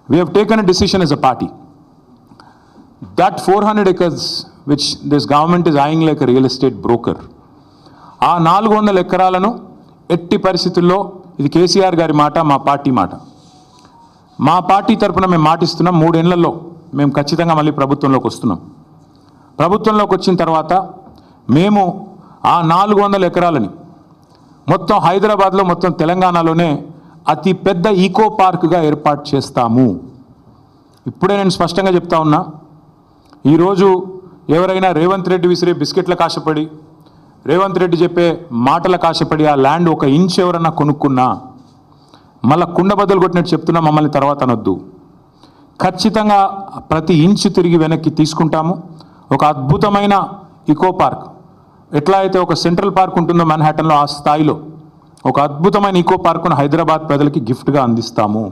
We have taken a decision as a party that 400 acres which this government is eyeing like a real estate broker, ఆ 400 ఎకరాలను ఎట్టి పరిస్థితుల్లో, ఇది కేసీఆర్ గారి మాట, మా పార్టీ మాట, మా పార్టీ తరఫున మేము మాటిస్తున్నాం, 3 ఏళ్లలో మేము ఖచ్చితంగా మళ్ళీ ప్రభుత్వంలోకి వస్తున్నాం. ప్రభుత్వంలోకి వచ్చిన తర్వాత మేము ఆ 400 ఎకరాలని మొత్తం హైదరాబాద్లో, మొత్తం తెలంగాణలోనే అతి పెద్ద ఈకో పార్క్గా ఏర్పాటు చేస్తాము. ఇప్పుడే నేను స్పష్టంగా చెప్తా ఉన్నా, ఈరోజు ఎవరైనా రేవంత్ రెడ్డి విసిరే బిస్కెట్లకు ఆశపడి, రేవంత్ రెడ్డి చెప్పే మాటలకు ఆశపడి ఆ ల్యాండ్ 1 ఇంచ్ ఎవరన్నా కొనుక్కున్నా మళ్ళీ కుండబద్దలు కొట్టినట్టు చెప్తున్నా, మమ్మల్ని తర్వాత అనొద్దు. ఖచ్చితంగా ప్రతి ఇంచు తిరిగి వెనక్కి తీసుకుంటాము. ఒక అద్భుతమైన ఈకో పార్క్, ఎట్లా అయితే ఒక సెంట్రల్ పార్క్ ఉంటుందో మ్యాన్హాటన్లో, ఆ స్థాయిలో ఒక అద్భుతమైన ఈకో పార్కును హైదరాబాద్ ప్రజలకి గిఫ్ట్గా అందిస్తాము.